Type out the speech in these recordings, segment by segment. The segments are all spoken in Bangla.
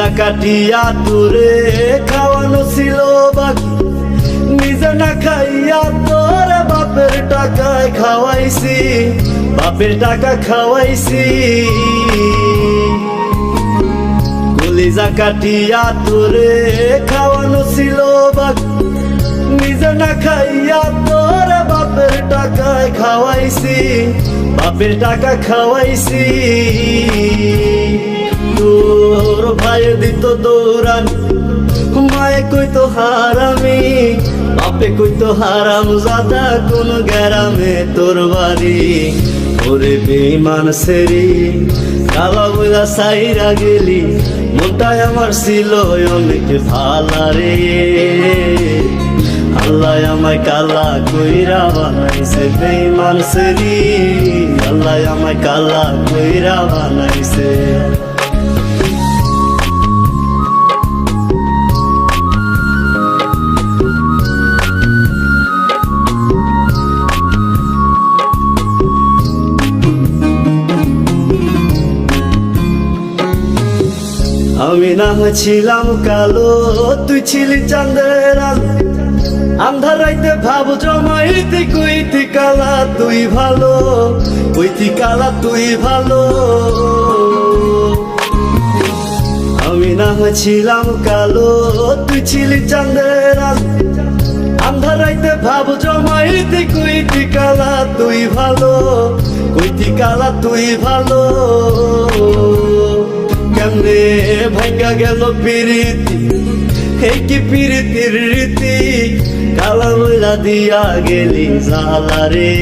কলিজা কাটিয়া তোরে খাওয়ানো ছিল বাকি, নিজে না খাইয়া তোর বাপের টাকায় খাওয়াইছি, বাপের টাকা খাওয়াইছি। কলিজা কাটিয়া তোরে খাওয়ানো ছিল বাকি, নিজে না খাইয়া তোর বাপের টাকায় খাওয়াইছি, বাপের টাকা খাওয়াইছি। তোর ভাই দিত দৌড়ানি, মায়ে কইতো হারামি, বাপে কইতো হারাম জাদা কোন গ্রামে তোর বাড়ি। ওরে বেঈমান সেরি কালা বইলা সাইরা গেলি, মনটাই আমার ছিল অনেক ভালা রে। আল্লাহ আমায় কালা কইরা বানাইছে বেঈমান সেরি, আল্লাহ আমায় কালা কইরা বানাইছে। আমি না হয়েছিলাম কালো, তুই ছিলি চাঁদের আলো, আন্ধার রাইতে ভাব জমাইতে কইতি কালা তুই ভালো, কইতি কালা তুই ভালো। আমি না হয়েছিলাম কালো, তুই ছিলি চাঁদের আলো, আন্ধার রাইতে ভাব জমাইতে কইতি কালা তুই ভালো, কইতি কালা তুই ভালো। কেমনে ভাঙ্গা গেল প্রীতি, এই কি প্রীতির রীতি, কালা বইলা দিয়া গেলি জালা রে।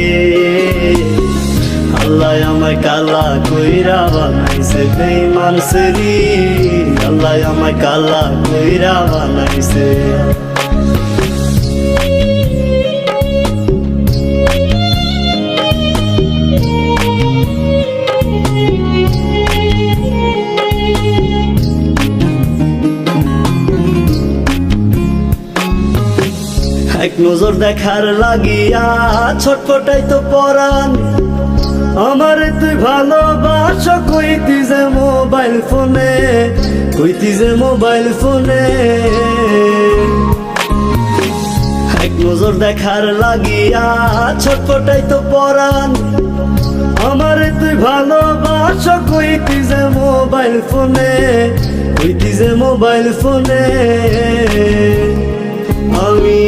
আল্লাহ আমায় কালা কইরা বানাইছে বেঈমান সেরি, আল্লাহ আমায় কালা কইরা বানাইছে। এক নজর দেখার লাগিয়া ছটফটাই তো পরাণ, আমারে তুই ভালোবাস কইতি যে মোবাইল ফোনে, কইতি যে মোবাইল ফোনে। এক নজর দেখার লাগিয়া ছটফটাই তো পরাণ, আমারে তুই ভালোবাস কইতি যে মোবাইল ফোনে, কইতি যে মোবাইল ফোনে। আমি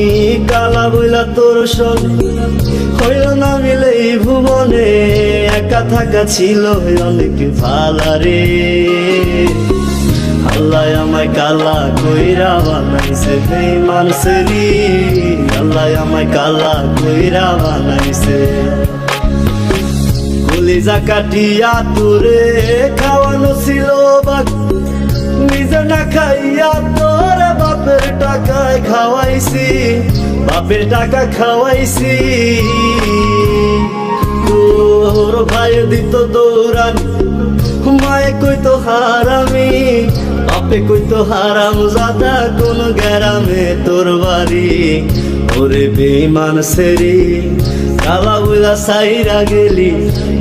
কালা বইলা তোর সঙ্গে হইল না মিলে এই ভুবনে, একা থাকা ছিল অনেক ভালা রে। আল্লাহ আমায় কালা কইরা বানাইছে বেঈমান সেরি, আল্লাহ আমায় কালা কইরা বানাইছে। কলিজা কাটিয়া তোরে খাওয়ানো ছিল বাকি, নিজে না খাইয়া তোর বাপের টাকায় খাওয়াইছি, বাপের টাকা খাওয়াইছি। তোর ভাই দিত দৌড়ানি, মায়ে কইতো হারামি, বাপে কইতো হারাম জাদা কোন গ্রামে তোর বাড়ি। ওরে বেঈমান সেরি কালা বইলা সাইরা গেলি,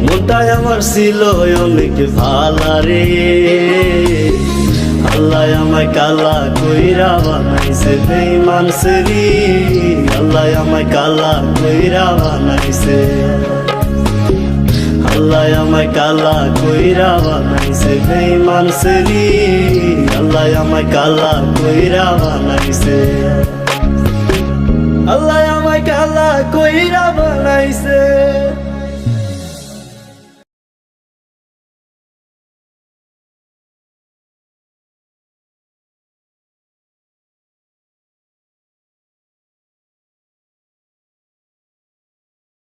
মনটাই আমার ছিল অনেক ভালা রে। আল্লাহ আমায় কালা কইরা বানাইছে বেঈমান সেরি, আল্লাহ আমায় কালা কইরা বানাইছে। আল্লাহ আমায় কালা কইরা বানাইছে বেঈমান সেরি, আল্লাহ আমায় কালা কইরা বানাইছে। আল্লাহ আমায় কালা কইরা বানাইছে।